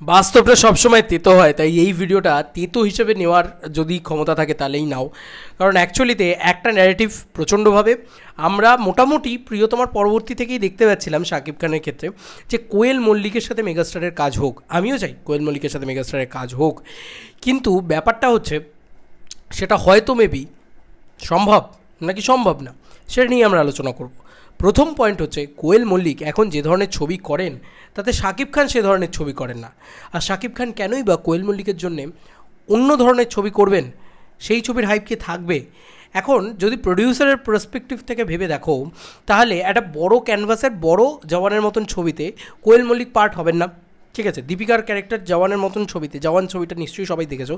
বাস্তবটা সবসময় তেতো হয়, তাই এই ভিডিওটা তেতো হিসেবে নেওয়ার যদি ক্ষমতা থাকে তাহলেই নাও। কারণ অ্যাকচুয়ালিতে একটা ন্যারেটিভ প্রচণ্ডভাবে আমরা মোটামুটি প্রিয়তমার পরবর্তী থেকেই দেখতে পাচ্ছিলাম শাকিব খানের ক্ষেত্রে, যে কোয়েল মল্লিকের সাথে মেগাস্টারের কাজ হোক। আমিও চাই কোয়েল মল্লিকের সাথে মেগাস্টারের কাজ হোক, কিন্তু ব্যাপারটা হচ্ছে সেটা হয়তো মেবি সম্ভব নাকি সম্ভব না, সেটা নিয়ে আমরা আলোচনা করব। প্রথম পয়েন্ট হচ্ছে, কোয়েল মল্লিক এখন যে ধরনের ছবি করেন তাতে শাকিব খান সে ধরনের ছবি করেন না। আর শাকিব খান কেনই বা কোয়েল মল্লিকের জন্যে অন্য ধরনের ছবি করবেন? সেই ছবির হাইপ কি থাকবে? এখন যদি প্রডিউসারের পার্সপেক্টিভ থেকে ভেবে দেখো, তাহলে একটা বড় ক্যানভাসের বড় জওয়ানের মতন ছবিতে কোয়েল মল্লিক পার্ট হবেন না। ঠিক আছে, দীপিকার ক্যারেক্টার জওয়ানের মতন ছবিতে, জওয়ান ছবিটা নিশ্চয়ই সবাই দেখেছো,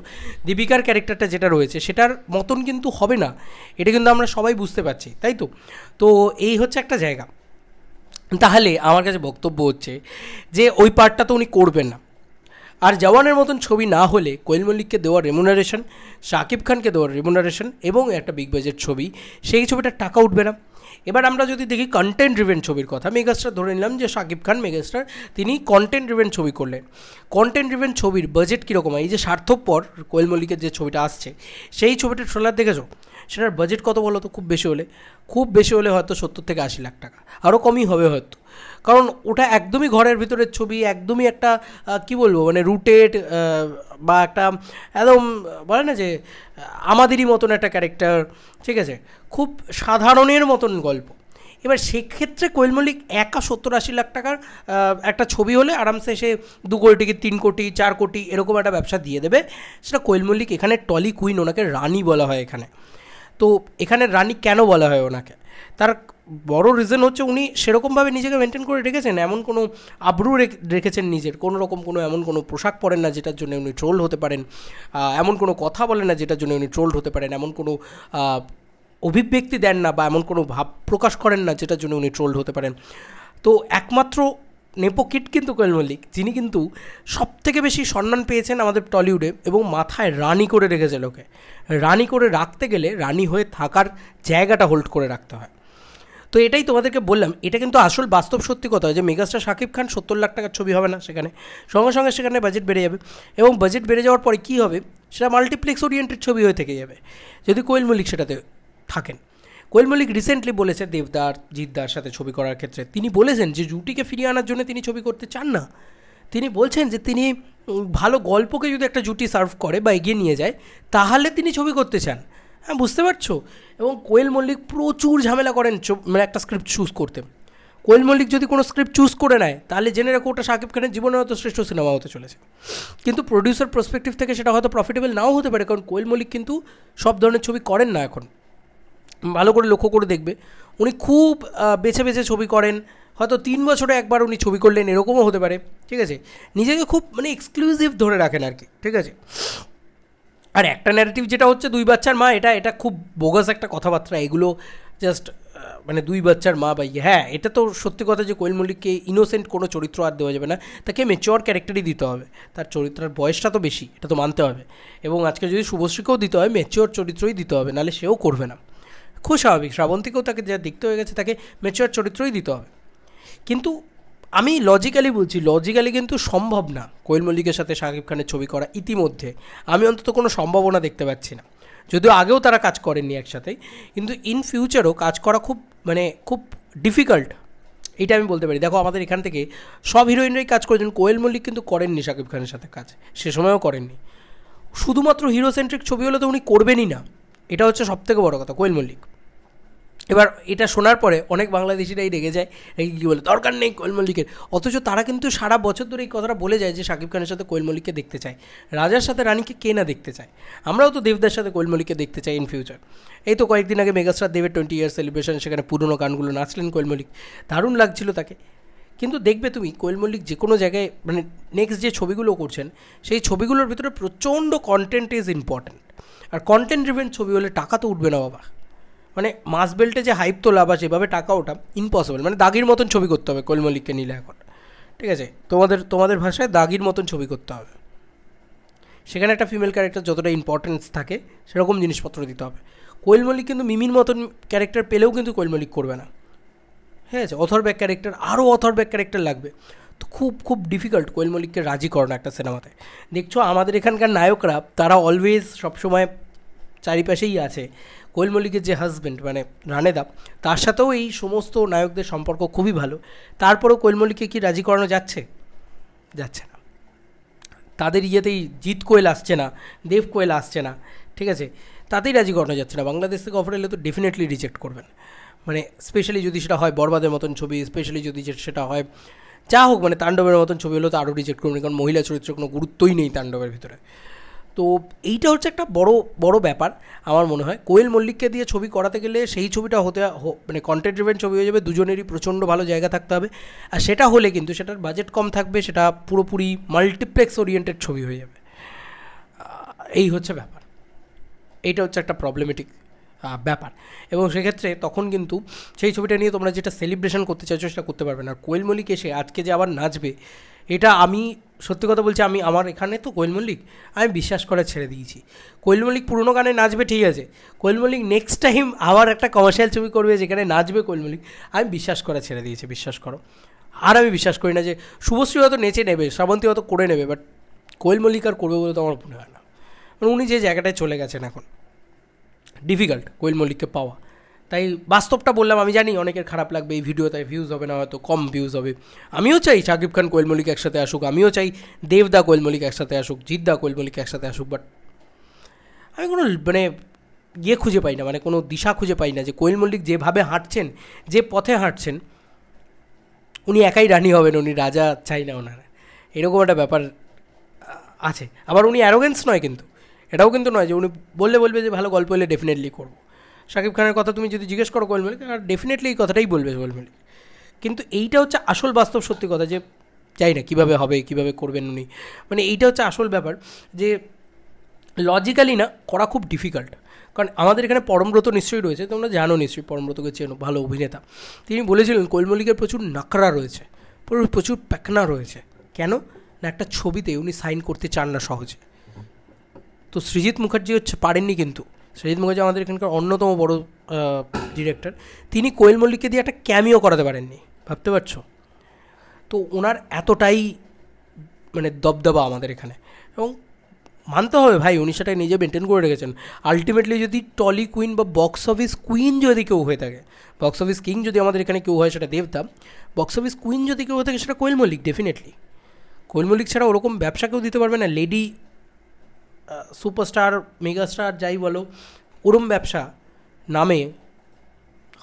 দীপিকার ক্যারেক্টারটা যেটা রয়েছে সেটার মতন কিন্তু হবে না, এটা কিন্তু আমরা সবাই বুঝতে পারছি, তাই তো? তো এই হচ্ছে একটা জায়গা। তাহলে আমার কাছে বক্তব্য হচ্ছে যে ওই পার্টটা তো উনি করবেন না। আর জওয়ানের মতন ছবি না হলে কোয়েল মল্লিককে দেওয়া রেমুনারেশন, শাকিব খানকে দেওয়ার রেমুনারেশন এবং একটা বিগ বাজেট ছবি, সেই ছবিটার টাকা উঠবে না। এবার আমরা যদি দেখি কন্টেন্ট ড্রিভেন ছবির কথা, মেগাস্টার ধরে নিলাম যে শাকিব খান মেগাস্টার, তিনি কন্টেন্ট ড্রিভেন ছবি করলেন। কন্টেন্ট ড্রিভেন ছবির বাজেট কীরকম হয়? এই যে স্বার্থপর কোয়েল মল্লিকের যে ছবিটা আসছে, সেই ছবিটার ট্রেলার দেখেছো? সেটার বাজেট কত বলো তো? খুব বেশি হলে হয়তো 70 থেকে 80 লাখ টাকা, আরও কমই হবে হয়তো। কারণ ওটা একদমই ঘরের ভিতরের ছবি, একদমই একটা কী বলবো, মানে রুটেড বা একটা একদম বলে না যে আমাদেরই মতন একটা ক্যারেক্টার, ঠিক আছে, খুব সাধারণের মতন গল্প। এবার সেক্ষেত্রে কোয়েল মল্লিক একা 70-80 লাখ টাকার একটা ছবি হলে আরামসে সে 2 কোটি থেকে 3 কোটি 4 কোটি এরকম একটা ব্যবসা দিয়ে দেবে। সেটা কোয়েল মল্লিক। এখানে টলি কুইন, ওনাকে রানী বলা হয় এখানে। তো এখানে রানী কেন বলা হয় ওনাকে? তার বড় রিজন হচ্ছে উনি সেরকমভাবে নিজেকে মেনটেন করে রেখেছেন, এমন কোনো আবরু রেখেছেন নিজের, কোনো রকম কোনো এমন কোনো পোশাক পরেন না যেটার জন্য উনি ট্রোল হতে পারেন, এমন কোনো কথা বলেন না যেটার জন্য উনি ট্রোলড হতে পারেন, এমন কোনো অভিব্যক্তি দেন না বা এমন কোনো ভাব প্রকাশ করেন না যেটার জন্য উনি ট্রোলড হতে পারেন। তো একমাত্র নেপোকিট কিন্তু কোয়েল মল্লিক, যিনি কিন্তু সবথেকে বেশি সম্মান পেয়েছেন আমাদের টলিউডে এবং মাথায় রানী করে রেখেছে লোকে। রানী করে রাখতে গেলে রানী হয়ে থাকার জায়গাটা হোল্ড করে রাখতে হয়। তো এটাই তোমাদেরকে বললাম, এটা কিন্তু আসল বাস্তব সত্যি কথা, যে মেগাস্টার শাকিব খান 70 লাখ টাকার ছবি হবে না সেখানে, সঙ্গে সঙ্গে সেখানে বাজেট বেড়ে যাবে। এবং বাজেট বেড়ে যাওয়ার পরে কী হবে? সেটা মাল্টিপ্লেক্স ওরিয়েন্টেড ছবি হয়ে থেকে যাবে যদি কোয়েল মল্লিক সেটাতে থাকেন। কোয়েল মল্লিক রিসেন্টলি বলেছে দেবদার জিদ্দার সাথে ছবি করার ক্ষেত্রে, তিনি বলেছেন যে জুটিকে ফিরিয়ে আনার জন্য তিনি ছবি করতে চান না। তিনি বলছেন যে তিনি ভালো গল্পকে যদি একটা জুটি সার্ভ করে বা এগিয়ে নিয়ে যায় তাহলে তিনি ছবি করতে চান। হ্যাঁ, বুঝতে পারছো? এবং কোয়েল মল্লিক প্রচুর ঝামেলা করেন মানে একটা স্ক্রিপ্ট চুজ করতে। কোয়েল মল্লিক যদি কোনো স্ক্রিপ্ট চুজ করে নেয় তাহলে জেনে রাখো ওটা শাকিব খানের জীবনের হয়তো শ্রেষ্ঠ সিনেমা হতে চলেছে। কিন্তু প্রডিউসার পার্সপেক্টিভ থেকে সেটা হয়তো প্রফিটেবল নাও হতে পারে, কারণ কোয়েল মল্লিক কিন্তু সব ধরনের ছবি করেন না এখন। ভালো করে লক্ষ্য করে দেখবে, উনি খুব বেছে বেছে ছবি করেন। হয়তো 3 বছরে একবার উনি ছবি করলেন, এরকমও হতে পারে। ঠিক আছে, নিজেকে খুব মানে এক্সক্লুসিভ ধরে রাখেন আর কি। ঠিক আছে, আর একটা ন্যারেটিভ যেটা হচ্ছে 2 বাচ্চার মা, এটা খুব বোগাস একটা কথাবার্তা। এগুলো জাস্ট মানে 2 বাচ্চার মা বা হ্যাঁ, এটা তো সত্যি কথা যে কোয়েল মল্লিককে ইনোসেন্ট কোনো চরিত্র আর দেওয়া যাবে না, তাকে ম্যাচিওর ক্যারেক্টারই দিতে হবে। তার চরিত্রের বয়সটা তো বেশি, এটা তো মানতে হবে। এবং আজকে যদি শুভশ্রীকেও দিতে হয় ম্যাচিওর চরিত্রই দিতে হবে, নাহলে সেও করবে না। খুব স্বাভাবিক, শ্রাবন্তীকেও তাকে যা দেখতে হয়ে গেছে তাকে ম্যাচিওর চরিত্রই দিতে হবে। কিন্তু আমি লজিক্যালি বলছি, লজিক্যালি কিন্তু সম্ভব না কোয়েল মল্লিকের সাথে শাকিব খানের ছবি করা। ইতিমধ্যে আমি অন্তত কোনো সম্ভাবনা দেখতে পাচ্ছি না, যদিও আগেও তারা কাজ করেননি একসাথেই, কিন্তু ইন ফিউচারও কাজ করা খুব ডিফিকাল্ট, এইটা আমি বলতে পারি। দেখো, আমাদের এখান থেকে সব হিরোইনরাই কাজ করেছেন, কোয়েল মল্লিক কিন্তু করেননি শাকিব খানের সাথে কাজ, সে সময়ও করেননি। শুধুমাত্র হিরো সেন্ট্রিক ছবি হলে তো উনি করবেনই না, এটা হচ্ছে সবথেকে বড় কথা কোয়েল মল্লিক। এবার এটা শোনার পরে অনেক বাংলাদেশিরাই রেগে যায়, কী বলে দরকার নেই কোয়েল মল্লিকের, অথচ তারা কিন্তু সারা বছর ধরে এই কথাটা বলে যায় যে শাকিব খানের সাথে কোয়েল মল্লিককে দেখতে চায়। রাজার সাথে রানীকে কে না দেখতে চায়? আমরাও তো দেবদার সাথে কোয়েল মল্লিককে দেখতে চাই ইন ফিউচার। এই তো কয়েকদিন আগে মেগাস্টার দেবের 20 ইয়ার সেলিব্রেশন, সেখানে পুরনো গানগুলো নাচলেন কোয়েল মল্লিক, দারুণ লাগছিল তাকে। কিন্তু দেখবে তুমি কোয়েল মল্লিক যে কোনো জায়গায় মানে নেক্সট যে ছবিগুলো করছেন সেই ছবিগুলোর ভিতরে প্রচণ্ড কন্টেন্ট ইজ ইম্পর্ট্যান্ট। আর কন্টেন্ট ড্রিভেন ছবি হলে টাকা তো উঠবে না বাবা। মানে মাস বেল্টে যে হাইপ তোলা বা সেভাবে টাকা ওঠা ইম্পসিবল। মানে দাগির মতন ছবি করতে হবে কোয়েল মল্লিককে নিলে এখন। ঠিক আছে, তোমাদের ভাষায় দাগির মতন ছবি করতে হবে। সেখানে একটা ফিমেল ক্যারেক্টার যতটা ইম্পর্টেন্স থাকে সেরকম জিনিসপত্র দিতে হবে। কোয়েল মল্লিক কিন্তু মিমির মতন ক্যারেক্টার পেলেও কিন্তু কোয়েল মল্লিক করবে না। ঠিক আছে, অথর ব্যাক ক্যারেক্টার, আরও অথর ব্যাক ক্যারেক্টার লাগবে। তো খুব খুব ডিফিকাল্ট কোয়েল মল্লিককে রাজি করানো একটা সিনেমাতে। দেখছো আমাদের এখানকার নায়করা তারা অলওয়েজ সবসময় চারিপাশেই আছে। কোয়েল মল্লিকের যে হাজব্যান্ড মানে রানেদা, তার সাথেও এই সমস্ত নায়কদের সম্পর্ক খুবই ভালো, তারপরেও কোয়েল মল্লিককে কি রাজি করানো যাচ্ছে? যাচ্ছে না। তাদের ইয়েতেই জিৎ কোয়েল আসছে না, দেব কোয়েল আসছে না, ঠিক আছে, তাতেই রাজি করানো যাচ্ছে না। বাংলাদেশ থেকে অফার এলে তো ডেফিনেটলি রিজেক্ট করবেন, মানে স্পেশালি যদি সেটা হয় বরবাদের মতন ছবি, স্পেশালি যদি সেটা হয় যা হোক মানে তাণ্ডবের মতন ছবি হলেও তো আরও রিজেক্ট করবেন, কারণ মহিলা চরিত্রের কোনো গুরুত্বই নেই তাণ্ডবের ভিতরে। তো এইটা হচ্ছে একটা বড় বড় ব্যাপার আমার মনে হয়। কোয়েল মল্লিককে দিয়ে ছবি করাতে গেলে সেই ছবিটা মানে কন্টেন্ট ড্রিভেন ছবি হয়ে যাবে, দুজনেরই প্রচণ্ড ভালো জায়গা থাকতে হবে, আর সেটা হলে কিন্তু সেটার বাজেট কম থাকবে, সেটা পুরোপুরি মাল্টিপ্লেক্স ওরিয়েন্টেড ছবি হয়ে যাবে। এই হচ্ছে ব্যাপার, এইটা হচ্ছে একটা প্রবলেমেটিক ব্যাপার। এবং সেক্ষেত্রে তখন কিন্তু সেই ছবিটা নিয়ে তোমরা যেটা সেলিব্রেশন করতে চাইছো সেটা করতে পারবে না। আর কোয়েল মল্লিক এসে আজকে যে আবার নাচবে, এটা আমি সত্যি কথা বলছি, আমার এখানে তো কোয়েল মল্লিক আমি বিশ্বাস করে ছেড়ে দিয়েছি। কোয়েল মল্লিক পুরোনো গানে নাচবে ঠিক আছে, কোয়েল মল্লিক নেক্সট টাইম আবার একটা কমার্শিয়াল ছবি করবে যেখানে নাচবে কোয়েল মল্লিক, আমি বিশ্বাস করে ছেড়ে দিয়েছি, বিশ্বাস করো। আর আমি বিশ্বাস করি না যে শুভশ্রী হয়তো নেচে নেবে, শ্রাবন্তী হয়তো করে নেবে, বাট কোয়েল মল্লিক আর করবে বলে তো আমার মনে হয় না। মানে উনি যে জায়গাটায় চলে গেছেন এখন, ডিফিকাল্ট কোয়েল মল্লিককে পাওয়া। তাই বাস্তবটা বললাম, আমি জানি অনেকের খারাপ লাগবে এই ভিডিও, তাই ভিউজ হবে না, হয়তো কম ভিউজ হবে। আমিও চাই শাকিব খান কোয়েল মল্লিক একসাথে আসুক, আমিও চাই দেবদা কোয়েল মল্লিক একসাথে আসুক, জিদ্দা কোয়েল মল্লিক একসাথে আসুক, বাট আমি কোনো মানে খুঁজে পাই না, মানে কোনো দিশা খুঁজে পাই না যে কোয়েল মল্লিক যেভাবে হাঁটছেন, যে পথে হাঁটছেন, উনি একাই রানী হবেন, উনি রাজা চাই না ওনারা, এরকম একটা ব্যাপার আছে। আবার উনি অ্যারোগেন্স নয়, কিন্তু এটাও কিন্তু নয় যে উনি বলবে যে ভালো গল্প হলে ডেফিনেটলি করবো। শাকিব খানের কথা তুমি যদি জিজ্ঞেস করো কোয়েল মল্লিক, আর ডেফিনেটলি এই কথাটাই বলবে কোয়েল মল্লিক। কিন্তু এইটা হচ্ছে আসল বাস্তব সত্যি কথা, যে জানি না কীভাবে হবে, কীভাবে করবেন উনি, মানে এইটা হচ্ছে আসল ব্যাপার, যে লজিক্যালি না করা খুব ডিফিকাল্ট। কারণ আমাদের এখানে পরমব্রত নিশ্চয়ই রয়েছে, তোমরা জানো নিশ্চয়ই, পরমব্রতকে চেনো, ভালো অভিনেতা। তিনি বলেছিলেন কোয়েল মল্লিকের প্রচুর নাকড়া রয়েছে, প্রচুর প্যাকনা রয়েছে। কেন না, একটা ছবিতে উনি সাইন করতে চান না সহজে। তো সৃজিত মুখার্জি হচ্ছে পারেননি, কিন্তু সৃজিত মুখার্জি আমাদের এখানকার অন্যতম বড় ডিরেক্টর, তিনি কোয়েল মল্লিককে দিয়ে একটা ক্যামিও করাতে পারেননি, ভাবতে পারছো? তো ওনার এতটাই মানে দবদবা আমাদের এখানে, এবং মানতে হবে ভাই উনি সেটাই নিজে মেনটেন করে রেখেছেন। আলটিমেটলি যদি টলি কুইন বা বক্স অফিস কুইন যদি কেউ হয়ে থাকে, বক্স অফিস কিং যদি আমাদের এখানে কেউ হয় সেটা দেবদা, বক্স অফিস কুইন যদি কেউ হয়ে থাকে সেটা কোয়েল মল্লিক ডেফিনেটলি। কোয়েল মল্লিক ছাড়া ওরকম ব্যবসা কেউ দিতে পারবে না, লেডি সুপারস্টার মেগাস্টার যাই বলো, ওরম ব্যবসা নামে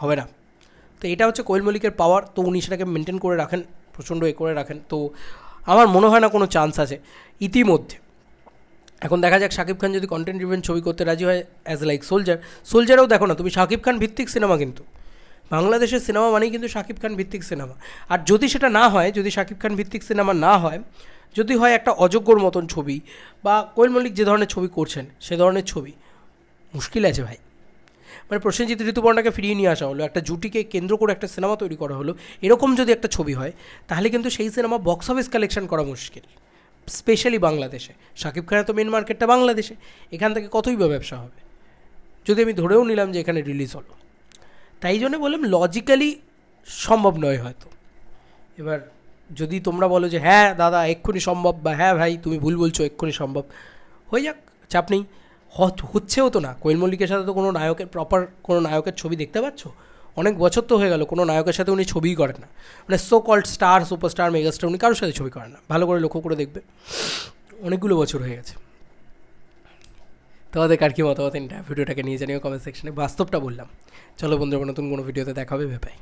হবে না। তো এটা হচ্ছে কোয়েল মল্লিকের পাওয়ার, তো উনি সেটাকে মেনটেন করে রাখেন, প্রচণ্ড করে রাখেন। তো আমার মনে হয় না কোনো চান্স আছে ইতিমধ্যে। এখন দেখা যাক শাকিব খান যদি কন্টেন্ট ড্রিভেন ছবি করতে রাজি হয়, অ্যাজ লাইক সোলজারেও দেখো না তুমি, শাকিব খান ভিত্তিক সিনেমা, কিন্তু বাংলাদেশের সিনেমা মানেই কিন্তু শাকিব খান ভিত্তিক সিনেমা। আর যদি সেটা না হয়, যদি শাকিব খান ভিত্তিক সিনেমা না হয়, যদি হয় একটা অযোগ্যর মতন ছবি, বা কোয়েল মল্লিক যে ধরনের ছবি করছেন সে ধরনের ছবি, মুশকিল আছে ভাই। মানে প্রসেনজিৎ ঋতুপর্ণাকে ফিরিয়ে নিয়ে আসা হলো, একটা জুটিকে কেন্দ্র করে একটা সিনেমা তৈরি করা হলো, এরকম যদি একটা ছবি হয় তাহলে কিন্তু সেই সিনেমা বক্স অফিস কালেকশন করা মুশকিল, স্পেশালি বাংলাদেশে। শাকিব খানের তো মেন মার্কেটটা বাংলাদেশে, এখান থেকে কতই বা ব্যবসা হবে, যদি আমি ধরেও নিলাম যে এখানে রিলিজ হলো। তাই জন্য বললাম লজিক্যালি সম্ভব নয় হয়তো। এবার যদি তোমরা বলো যে হ্যাঁ দাদা এক্ষুনি সম্ভব, বা হ্যাঁ ভাই তুমি ভুল বলছো এক্ষুনি সম্ভব, হয়ে যাক, চাপ নেই। হচ্ছেও তো না, কোয়েল মল্লিকের সাথে তো কোনো নায়কের প্রপার কোনো নায়কের ছবি দেখতে পাচ্ছ? অনেক বছর তো হয়ে গেল কোনো নায়কের সাথে উনি ছবিই করেন না, মানে so called star superstar megastar উনি কারোর সাথে ছবি করেন না, ভালো করে লক্ষ্য করে দেখবে, অনেকগুলো বছর হয়ে গেছে। তোমাদের কার কি মতামত ভিডিওটাকে নিয়ে জানিও কমেন্ট সেকশনে, বাস্তবটা বললাম। চলো বন্ধুরা, নতুন কোনো ভিডিওতে দেখা হবে, ভাই।